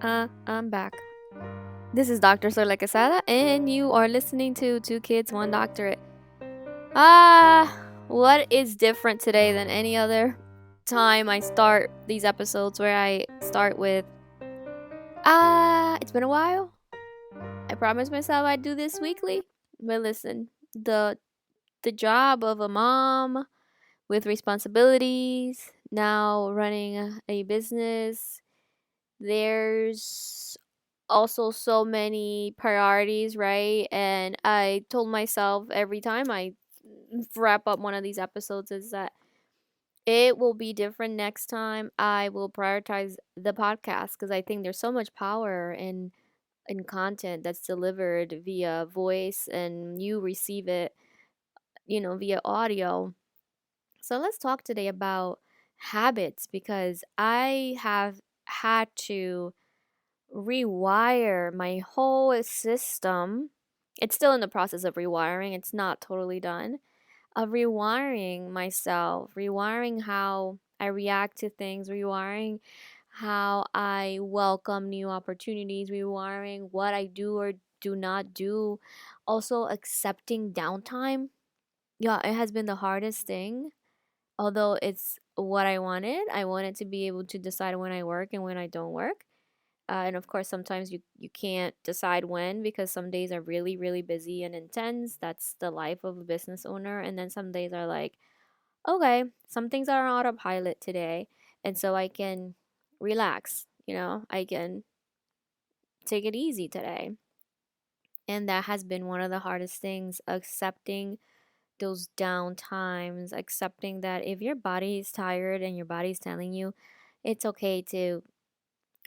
I'm back. This is Dr. Sola Quesada, and you are listening to Two Kids, One Doctorate. What is different today than any other time I start these episodes where I start with, it's been a while. I promised myself I'd do this weekly. But listen, the job of a mom with responsibilities, now running a business, there's also so many priorities, right? And I told myself every time I wrap up one of these episodes is that it will be different next time. I will prioritize the podcast because I think there's so much power in content that's delivered via voice and you receive it, via audio. So let's talk today about habits because I have had to rewire my whole system. It's still in the process of rewiring, it's not totally done. Of rewiring myself, rewiring how I react to things, rewiring how I welcome new opportunities, rewiring what I do or do not do. Also, accepting downtime. Yeah, it has been the hardest thing. Although it's what I wanted. I wanted to be able to decide when I work and when I don't work. And of course, sometimes you can't decide when because some days are really, really busy and intense. That's the life of a business owner. And then some days are like, okay, some things are on autopilot today. And so I can relax, I can take it easy today. And that has been one of the hardest things, accepting those down times, accepting that if your body is tired and your body's telling you it's okay to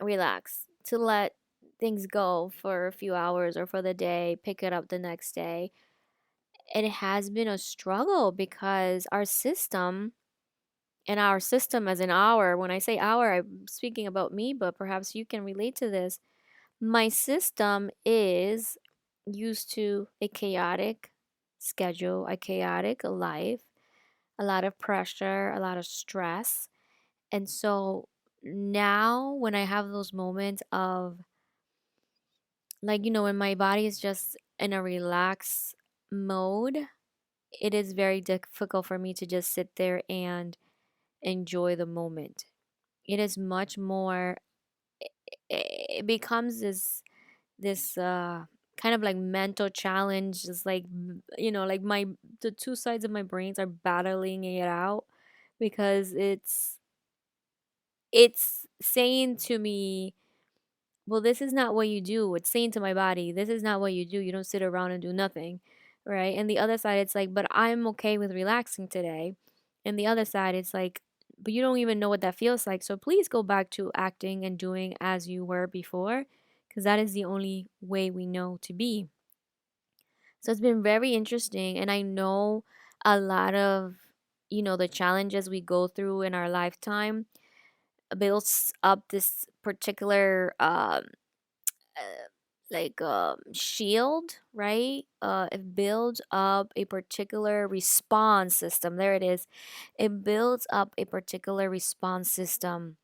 relax, to let things go for a few hours or for the day, pick it up the next day. It has been a struggle because our system as an hour, when I say hour, I'm speaking about me, but perhaps you can relate to this. My system is used to a chaotic schedule, a chaotic life, a lot of pressure, a lot of stress. And so now when I have those moments of like, when my body is just in a relaxed mode, it is very difficult for me to just sit there and enjoy the moment. It is much more, it becomes this kind of like mental challenge. It's like, like the two sides of my brains are battling it out because it's saying to me, well, this is not what you do. It's saying to my body, this is not what you do. You don't sit around and do nothing, right? And the other side, it's like, but I'm okay with relaxing today. And the other side, it's like, but you don't even know what that feels like. So please go back to acting and doing as you were before, because that is the only way we know to be. So it's been very interesting. And I know a lot of, the challenges we go through in our lifetime builds up this particular shield, right? It builds up a particular response system. There it is. It builds up a particular response system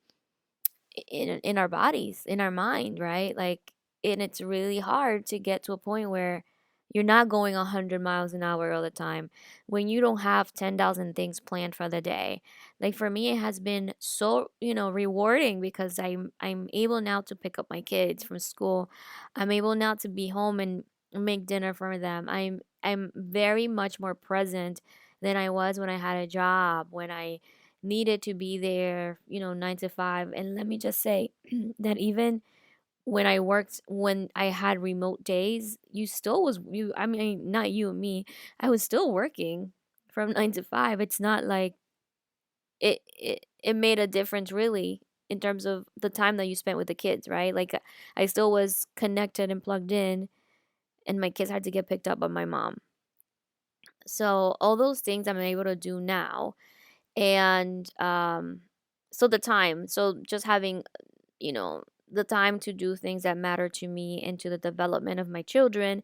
in our bodies, in our mind, right? Like, and it's really hard to get to a point where you're not going 100 miles an hour all the time when you don't have 10,000 things planned for the day. Like for me, it has been so, rewarding because I'm able now to pick up my kids from school. I'm able now to be home and make dinner for them. I'm very much more present than I was when I had a job, when I needed to be there, 9 to 5. And let me just say that even when I had remote days, I mean, not you and me, I was still working from 9 to 5. It's not like it made a difference really in terms of the time that you spent with the kids, right? Like I still was connected and plugged in, and my kids had to get picked up by my mom. So all those things I'm able to do now. And so the time, so just having, the time to do things that matter to me and to the development of my children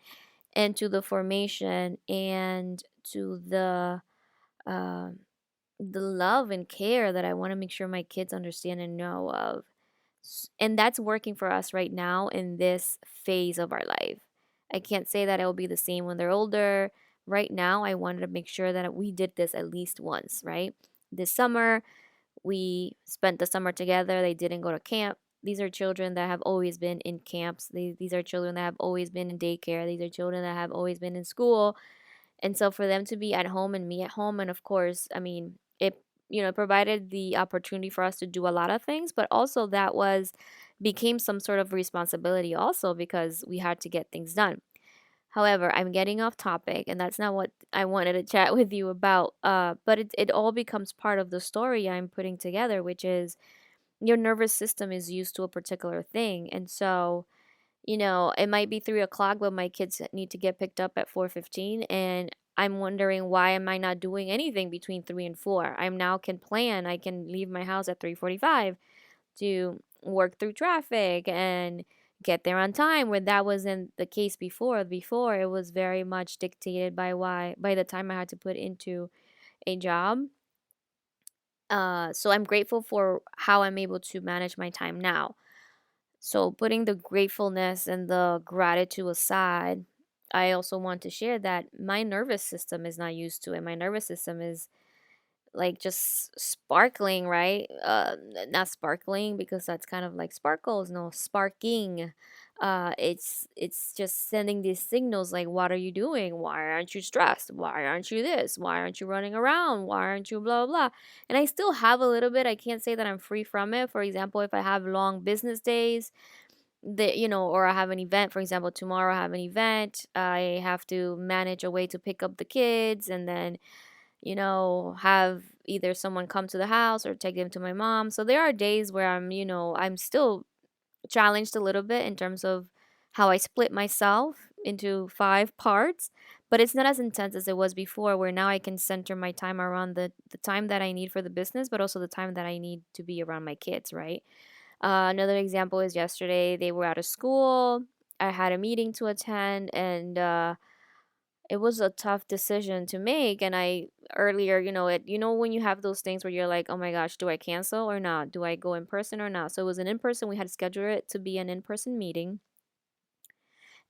and to the formation and to uh, the love and care that I want to make sure my kids understand and know of. And that's working for us right now in this phase of our life. I can't say that it will be the same when they're older. Right now, I wanted to make sure that we did this at least once, right? This summer, we spent the summer together. They didn't go to camp. These are children that have always been in camps. These are children that have always been in daycare. These are children that have always been in school. And so for them to be at home and me at home, and of course, I mean, it, provided the opportunity for us to do a lot of things, but also that was became some sort of responsibility also because we had to get things done. However, I'm getting off topic, and that's not what I wanted to chat with you about. But it all becomes part of the story I'm putting together, which is your nervous system is used to a particular thing. And so, it might be 3 o'clock, but my kids need to get picked up at 4:15, and I'm wondering why am I not doing anything between 3 and 4? I now can plan. I can leave my house at 3:45 to work through traffic and get there on time, where that wasn't the case before. Before it was very much dictated by the time I had to put into a job. So I'm grateful for how I'm able to manage my time now. So putting the gratefulness and the gratitude aside, I also want to share that my nervous system is not used to it. My nervous system is like just sparkling, right? Not sparkling because that's kind of like sparkles, no, sparking. It's just sending these signals like, what are you doing? Why aren't you stressed? Why aren't you this? Why aren't you running around? Why aren't you blah blah? And I still have a little bit. I can't say that I'm free from it. For example, if I have long business days, or I have an event, for example, tomorrow I have an event, I have to manage a way to pick up the kids and then have either someone come to the house or take them to my mom. So there are days where I'm still challenged a little bit in terms of how I split myself into 5 parts, but it's not as intense as it was before, where now I can center my time around the time that I need for the business, but also the time that I need to be around my kids, right? Another example is yesterday, they were out of school. I had a meeting to attend, and it was a tough decision to make. And I earlier, when you have those things where you're like, oh my gosh, do I cancel or not? Do I go in person or not? So it was an in person. We had scheduled it to be an in person meeting,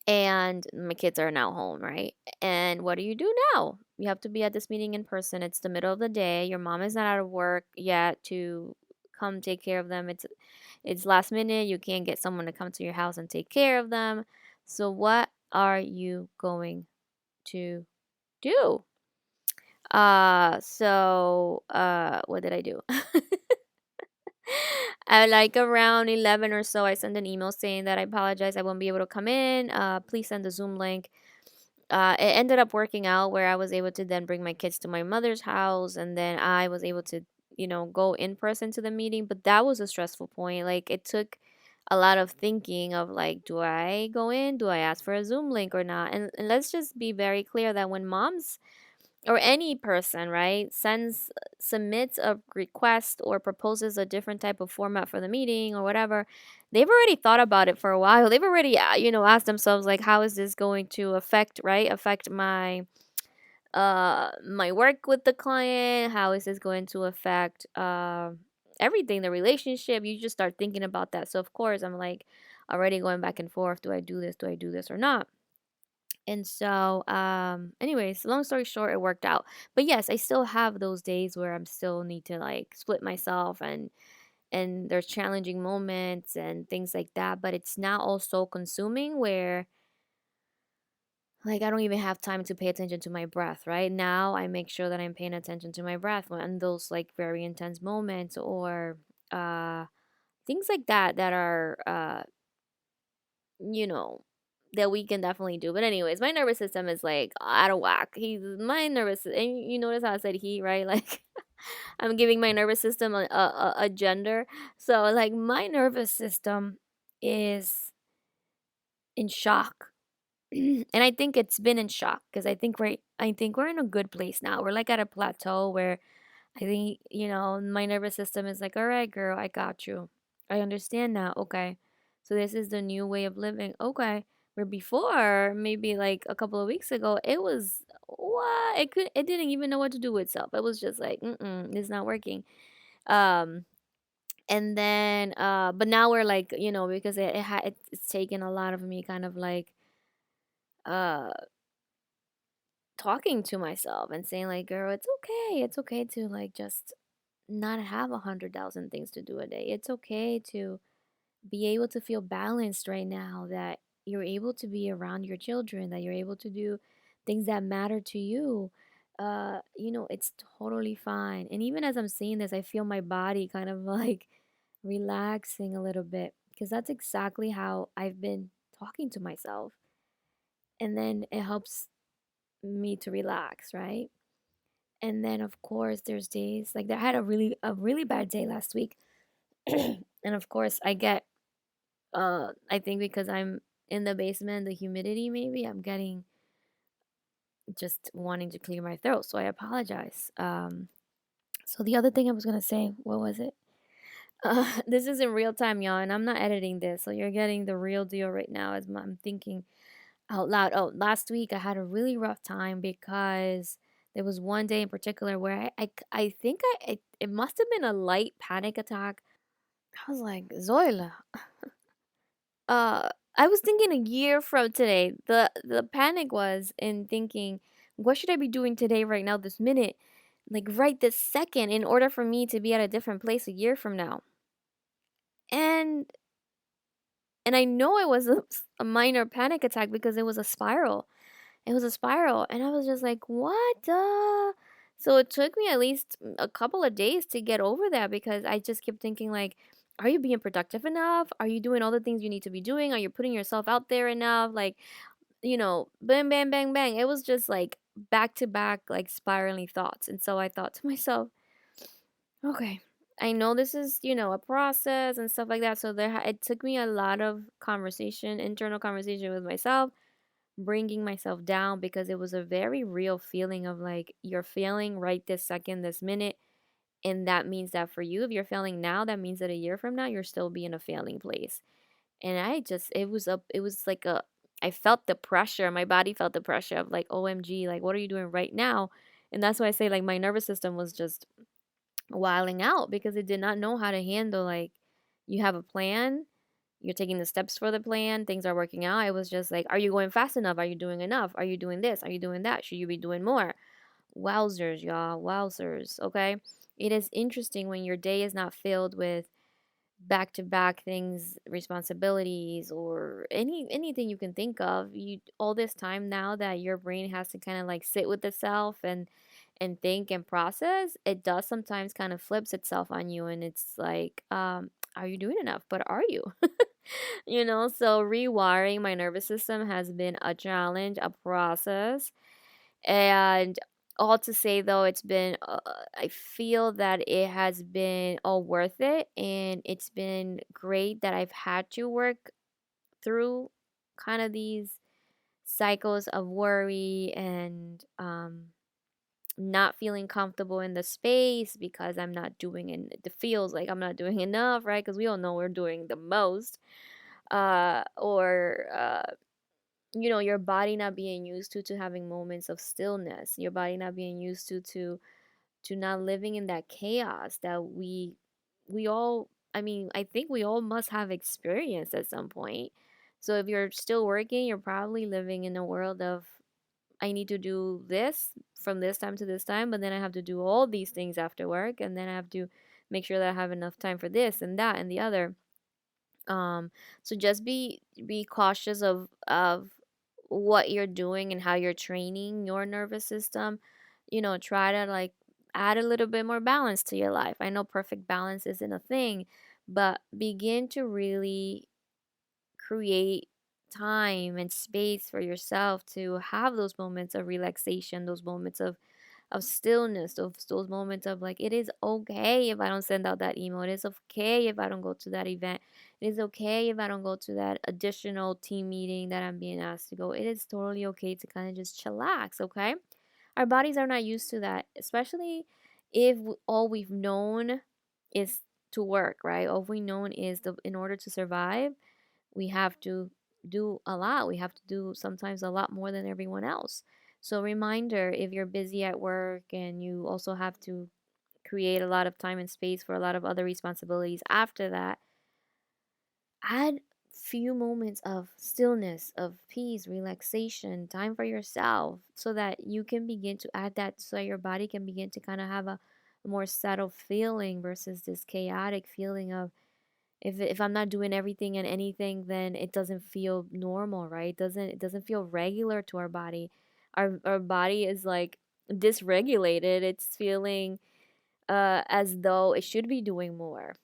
and my kids are now home, right? And what do you do now? You have to be at this meeting in person. It's the middle of the day. Your mom is not out of work yet to come take care of them. It's last minute. You can't get someone to come to your house and take care of them. So what are you going to do? What did I do? At like around 11 or so, I sent an email saying that I apologize, I won't be able to come in. Please send the Zoom link. It ended up working out where I was able to then bring my kids to my mother's house, and then I was able to, go in person to the meeting. But that was a stressful point. Like, it took a lot of thinking of like, do I go in? Do I ask for a Zoom link or not? And let's just be very clear that when moms or any person, right, submits a request or proposes a different type of format for the meeting or whatever, they've already thought about it for a while. They've already asked themselves like, how is this going to affect my work with the client? How is this going to affect everything, the relationship? You just start thinking about that. So of course I'm like already going back and forth, do I do this, or not? And so, anyways, long story short, it worked out. But yes, I still have those days where I'm still need to like split myself, and there's challenging moments and things like that. But it's not all so consuming where like I don't even have time to pay attention to my breath. Right now, I make sure that I'm paying attention to my breath when those like very intense moments or uh things like that are you know, that we can definitely do. But anyways, my nervous system is like out of whack. He's my nervous, and you notice how I said he, right? Like I'm giving my nervous system a gender. So like my nervous system is in shock. And I think it's been in shock because I think we're in a good place now. We're like at a plateau where I think, my nervous system is like, all right, girl, I got you. I understand now. Okay. So this is the new way of living. Okay. Where before, maybe like a couple of weeks ago, it was what it didn't even know what to do with itself. It was just like, it's not working. Um, And then but now we're like, because it's taken a lot of me kind of like uh talking to myself and saying like, girl, it's okay to like just not have 100,000 things to do a day. It's okay to be able to feel balanced right now, that you're able to be around your children, that you're able to do things that matter to you. It's totally fine. And even as I'm saying this, I feel my body kind of like relaxing a little bit, because that's exactly how I've been talking to myself. And then it helps me to relax, right? And then of course there's days like that. I had a really bad day last week. And of course I get I think because I'm in the basement, the humidity, maybe I'm getting just wanting to clear my throat. So I apologize. So the other thing I was gonna say, what was it? This is in real time, y'all, and I'm not editing this, so you're getting the real deal right now as I'm thinking out loud. Oh, last week I had a really rough time because there was one day in particular where I think it must have been a light panic attack. I was like, Zoila, uh I was thinking a year from today. The panic was in thinking, what should I be doing today right now, this minute? Like right this second, in order for me to be at a different place a year from now. And I know it was a minor panic attack because it was a spiral. It was a spiral. And I was just like, what the? So it took me at least a couple of days to get over that, because I just kept thinking, like, are you being productive enough? Are you doing all the things you need to be doing? Are you putting yourself out there enough? Like, bang, bang, bang, bang. It was just like back to back, like spiraling thoughts. And so I thought to myself, okay, I know this is, a process and stuff like that. So it took me a lot of conversation, internal conversation with myself, bringing myself down, because it was a very real feeling of like you're failing right this second, this minute. And that means that for you, if you're failing now, that means that a year from now, you're still be in a failing place. And it was like I felt the pressure. My body felt the pressure of like, OMG, like, what are you doing right now? And that's why I say like my nervous system was just wilding out, because it did not know how to handle like, you have a plan, you're taking the steps for the plan, things are working out. It was just like, are you going fast enough? Are you doing enough? Are you doing this? Are you doing that? Should you be doing more? Wowzers, y'all, wowzers. Okay. It is interesting when your day is not filled with back to back things, responsibilities, or anything you can think of. You all this time now that your brain has to kind of like sit with itself and think and process, it does sometimes kind of flips itself on you, and it's like, are you doing enough? But are you? So rewiring my nervous system has been a challenge, a process. And all to say though, it's been, I feel that it has been all worth it. And it's been great that I've had to work through kind of these cycles of worry and not feeling comfortable in the space because I'm not doing it feels like I'm not doing enough, right? Because we all know we're doing the most. Or your body not being used to having moments of stillness, your body not being used to not living in that chaos that we all, I mean, I think we all must have experienced at some point. So if you're still working, you're probably living in a world of, I need to do this from this time to this time, but then I have to do all these things after work, and then I have to make sure that I have enough time for this and that and the other. um so just be cautious of what you're doing and how you're training your nervous system. Try to like add a little bit more balance to your life. I know perfect balance isn't a thing, but begin to really create time and space for yourself to have those moments of relaxation, those moments of stillness, those moments of like, it is okay if I don't send out that email. It is okay if I don't go to that event. It is okay if I don't go to that additional team meeting that I'm being asked to go. It is totally okay to kind of just chillax, okay? Our bodies are not used to that, especially if all we've known is to work, right? All we known is in order to survive, we have to do a lot. We have to do sometimes a lot more than everyone else. So, reminder, if you're busy at work and you also have to create a lot of time and space for a lot of other responsibilities after that, add few moments of stillness, of peace, relaxation, time for yourself, so that you can begin to add that, so your body can begin to kind of have a more settled feeling versus this chaotic feeling of, if I'm not doing everything and anything, then it doesn't feel normal, right? It doesn't feel regular to our body. Our body is like dysregulated. It's feeling as though it should be doing more.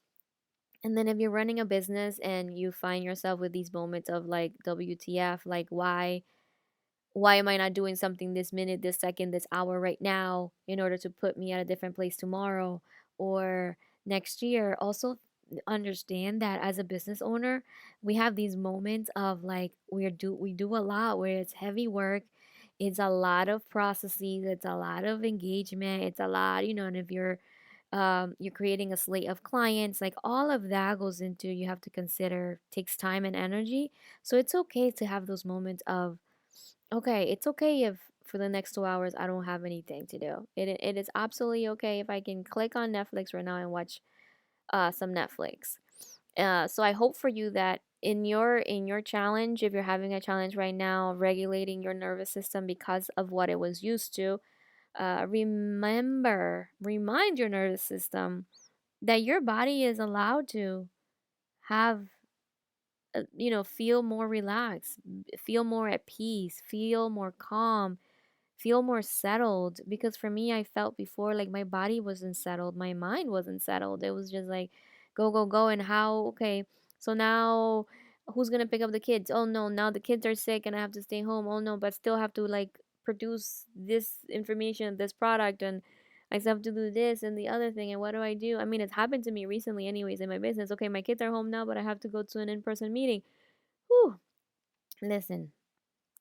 And then if you're running a business and you find yourself with these moments of like WTF, like why am I not doing something this minute, this second, this hour right now in order to put me at a different place tomorrow or next year? Also, understand that as a business owner, we have these moments of like we do a lot where it's heavy work. It's a lot of processes, it's a lot of engagement, it's a lot, and if you're creating a slate of clients, like all of that goes into, you have to consider, takes time and energy. So it's okay to have those moments of, okay, it's okay if for the next 2 hours I don't have anything to do. It is absolutely okay if I can click on Netflix right now and watch some Netflix. So I hope for you that in your challenge, if you're having a challenge right now, regulating your nervous system because of what it was used to, remind your nervous system that your body is allowed to have, feel more relaxed, feel more at peace, feel more calm, feel more settled. Because for me, I felt before like my body wasn't settled, my mind wasn't settled. It was just like go, go, go. And how, okay, so now who's gonna pick up the kids? Oh no, now the kids are sick and I have to stay home. Oh no, but still have to like produce this information, this product, and I still have to do this and the other thing. And what do I do? I mean, it's happened to me recently, anyways, in my business. Okay, my kids are home now, but I have to go to an in-person meeting. Whew. Listen,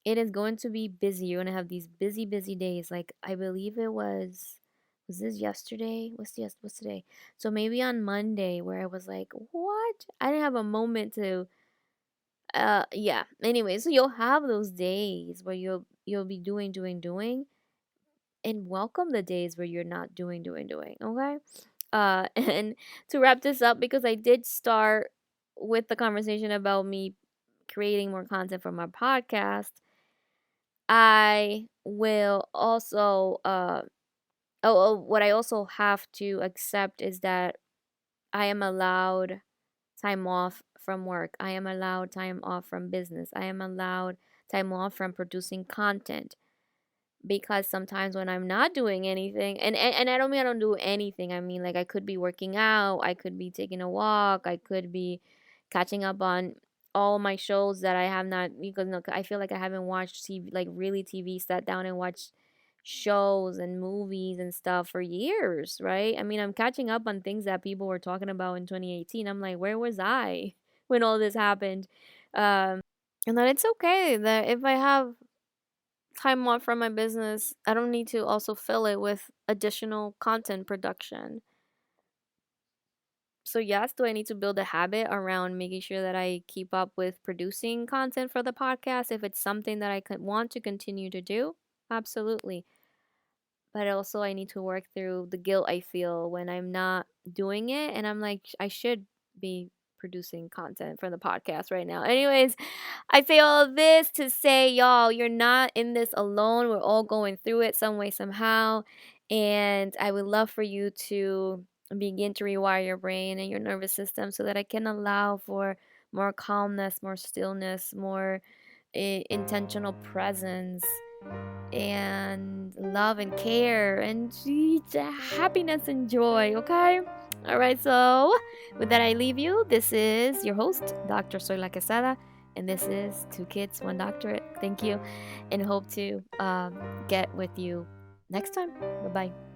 it is going to be busy. You're gonna have these busy, busy days. Like I believe it was this yesterday? What's today? So maybe on Monday where I was like, what? I didn't have a moment to yeah. Anyway, so you'll have those days where you'll be doing, doing, doing, and welcome the days where you're not doing, doing, doing. Okay? And to wrap this up, because I did start with the conversation about me creating more content for my podcast, I will also what I also have to accept is that I am allowed time off from work. I am allowed time off from business. I am allowed time off from producing content, because sometimes when I'm not doing anything, and I don't mean I don't do anything. I mean, like, I could be working out, I could be taking a walk, I could be catching up on all my shows that I have not, because no, I feel like I haven't watched TV, like really TV, sat down and watched shows and movies and stuff for years, right? I mean, I'm catching up on things that people were talking about in 2018. I'm like, where was I when all this happened? And then it's okay that if I have time off from my business, I don't need to also fill it with additional content production. So, yes, do I need to build a habit around making sure that I keep up with producing content for the podcast if it's something that I could want to continue to do? Absolutely. But also, I need to work through the guilt I feel when I'm not doing it. And I'm like, I should be producing content for the podcast right now. Anyways, I say all of this to say, y'all, you're not in this alone. We're all going through it some way, somehow. And I would love for you to begin to rewire your brain and your nervous system so that I can allow for more calmness, more stillness, more intentional presence, and love and care and happiness and joy, okay? All right, so with that, I leave you. This is your host, Dr. Soyla Quesada, and this is Two Kids, One Doctorate. Thank you, and hope to get with you next time. Bye bye.